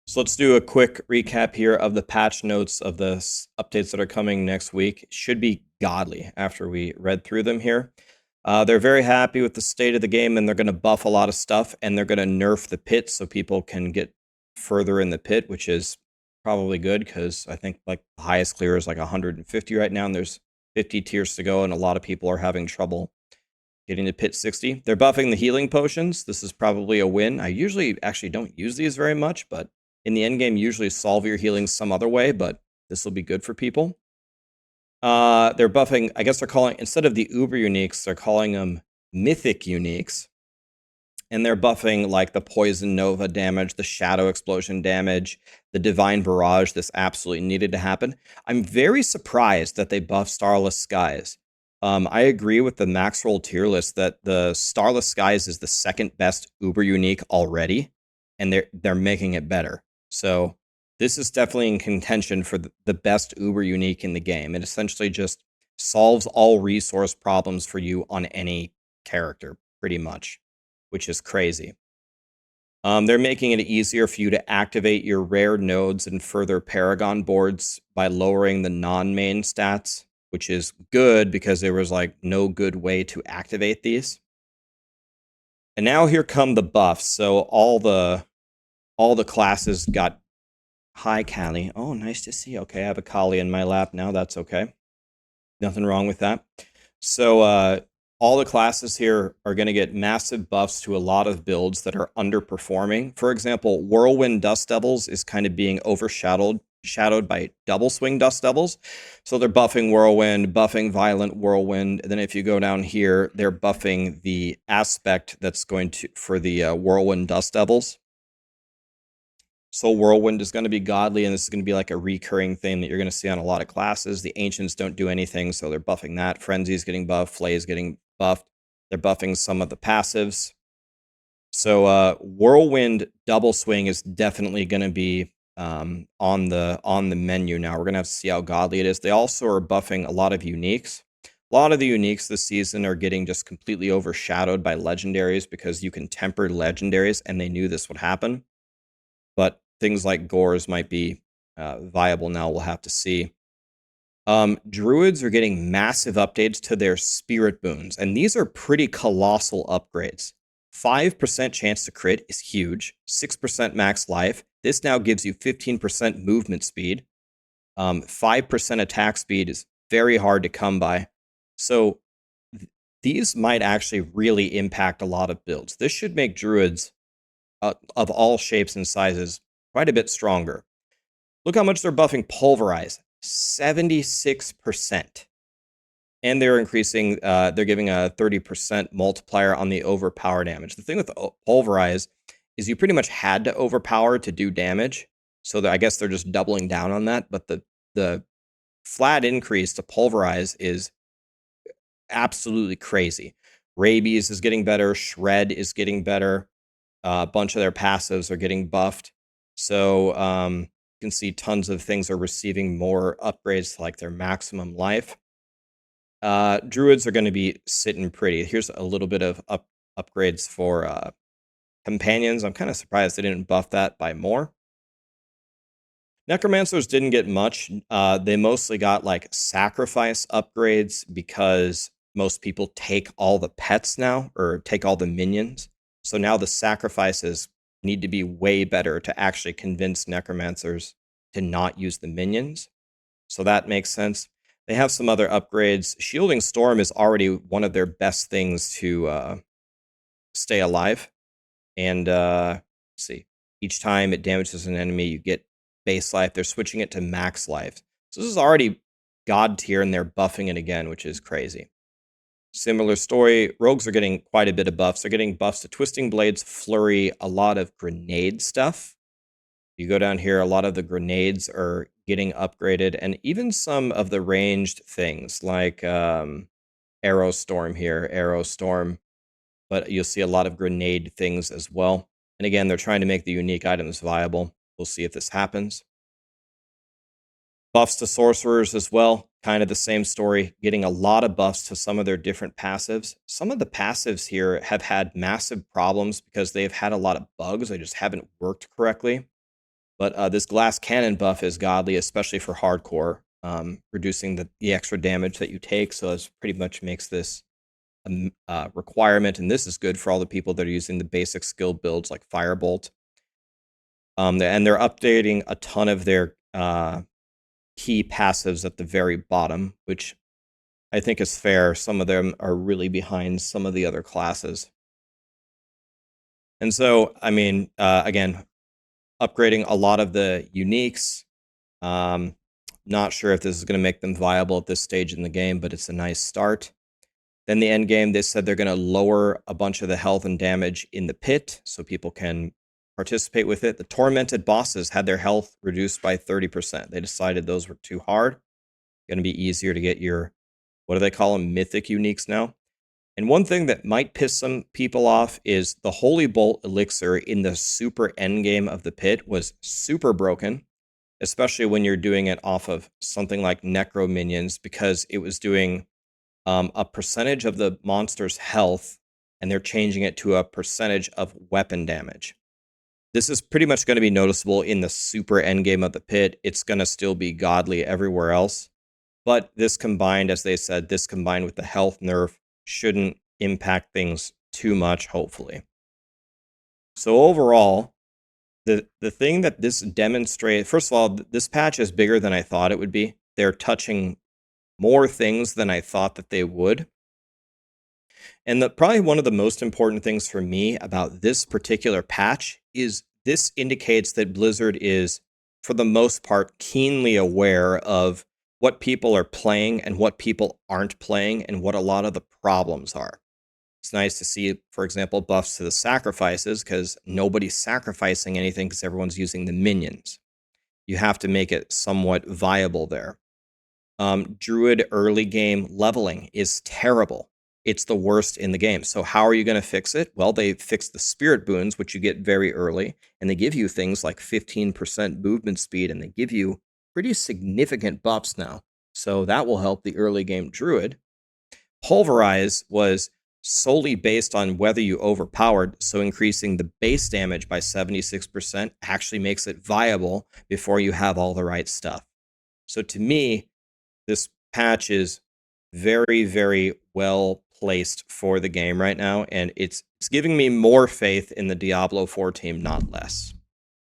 So let's do a quick recap here of the patch notes of the updates that are coming next week. It should be godly after we read through them here. They're very happy with the state of the game, and they're going to buff a lot of stuff, and they're going to nerf the pit so people can get further in the pit, which is probably good because I think like the highest clear is like 150 right now, and there's 50 tiers to go, and a lot of people are having trouble getting to pit 60. They're buffing the healing potions. This is probably a win. I usually actually don't use these very much, but in the end game, usually solve your healing some other way, but this will be good for people. They're buffing, I guess they're calling, instead of the Uber uniques, they're calling them Mythic uniques. And they're buffing like the Poison Nova damage, the Shadow Explosion damage, the Divine Barrage. This absolutely needed to happen. I'm very surprised that they buff Starless Skies. I agree with the Maxroll tier list that the Starless Skies is the second best Uber unique already, and they're making it better. So this is definitely in contention for the best Uber unique in the game. It essentially just solves all resource problems for you on any character, pretty much, which is crazy. They're making it easier for you to activate your rare nodes and further Paragon boards by lowering the non-main stats, which is good because there was like no good way to activate these. And now here come the buffs. So all the classes got hi Callie. Oh, nice to see you. Okay, I have a Kali in my lap now. That's okay. Nothing wrong with that. So all the classes here are going to get massive buffs to a lot of builds that are underperforming. For example, Whirlwind Dust Devils is kind of being overshadowed by Double Swing Dust Devils. So they're buffing Whirlwind, buffing Violent Whirlwind. And then if you go down here, they're buffing the aspect that's going to for the Whirlwind Dust Devils. So Whirlwind is going to be godly, and this is going to be like a recurring thing that you're going to see on a lot of classes. The Ancients don't do anything, so they're buffing that. Frenzy is getting buffed. Flay is getting buffed. They're buffing some of the passives. So Whirlwind Double Swing is definitely going to be on the menu now. We're going to have to see how godly it is. They also are buffing a lot of uniques. A lot of the uniques this season are getting just completely overshadowed by legendaries because you can temper legendaries, and they knew this would happen. But things like Gores might be viable now. We'll have to see. Druids are getting massive updates to their spirit boons, and these are pretty colossal upgrades. 5% chance to crit is huge. 6% max life. This now gives you 15% movement speed. 5% attack speed is very hard to come by. So these might actually really impact a lot of builds. This should make Druids of all shapes and sizes quite a bit stronger. Look how much they're buffing Pulverize. 76%. And they're increasing, they're giving a 30% multiplier on the overpower damage. The thing with Pulverize is you pretty much had to overpower to do damage. So I guess they're just doubling down on that. But the flat increase to Pulverize is absolutely crazy. Rabies is getting better. Shred is getting better. A bunch of their passives are getting buffed. So you can see tons of things are receiving more upgrades to like their maximum life. Druids are going to be sitting pretty. Here's a little bit of upgrades for companions. I'm kind of surprised they didn't buff that by more. Necromancers didn't get much. They mostly got like sacrifice upgrades because most people take all the pets now or take all the minions. So now the sacrifices need to be way better to actually convince necromancers to not use the minions. So that makes sense. They have some other upgrades. Shielding Storm is already one of their best things to stay alive. And let's see, each time it damages an enemy, you get base life. They're switching it to max life. So this is already god tier, and they're buffing it again, which is crazy. Similar story. Rogues are getting quite a bit of buffs. They're getting buffs to Twisting Blades, Flurry, a lot of grenade stuff. You go down here, a lot of the grenades are getting upgraded, and even some of the ranged things like Arrow Storm here, Arrow Storm. But you'll see a lot of grenade things as well. And again, they're trying to make the unique items viable. We'll see if this happens. Buffs to sorcerers as well. Kind of the same story, getting a lot of buffs to some of their different passives. Some of the passives here have had massive problems because they've had a lot of bugs. They just haven't worked correctly. But this glass cannon buff is godly, especially for hardcore, reducing the extra damage that you take. So it pretty much makes this a requirement, and this is good for all the people that are using the basic skill builds like Firebolt. And they're updating a ton of their key passives at the very bottom, which I think is fair. Some of them are really behind some of the other classes. And so, I mean, again, upgrading a lot of the uniques. Not sure if this is going to make them viable at this stage in the game, but it's a nice start. Then the end game, they said they're going to lower a bunch of the health and damage in the pit so people can participate with it. The tormented bosses had their health reduced by 30%. They decided those were too hard. Going to be easier to get your, what do they call them, mythic uniques now. And one thing that might piss some people off is the Holy Bolt elixir in the super endgame of the pit was super broken, especially when you're doing it off of something like Necro minions, because it was doing a percentage of the monster's health, and they're changing it to a percentage of weapon damage. This is pretty much going to be noticeable in the super endgame of the pit. It's going to still be godly everywhere else. But this combined, as they said, this combined with the health nerf shouldn't impact things too much, hopefully. So overall, the thing that this demonstrates, first of all, this patch is bigger than I thought it would be. They're touching more things than I thought that they would. And probably one of the most important things for me about this particular patch is this indicates that Blizzard is, for the most part, keenly aware of what people are playing and what people aren't playing and what a lot of the problems are. It's nice to see, for example, buffs to the sacrifices, because nobody's sacrificing anything because everyone's using the minions. You have to make it somewhat viable there. Druid early game leveling is terrible. It's the worst in the game. So how are you going to fix it? Well, they fixed the spirit boons, which you get very early, and they give you things like 15% movement speed, and they give you pretty significant buffs now. So that will help the early game druid. Pulverize was solely based on whether you overpowered, so increasing the base damage by 76% actually makes it viable before you have all the right stuff. So to me, this patch is very, very well placed for the game right now, and it's giving me more faith in the Diablo 4 team, not less.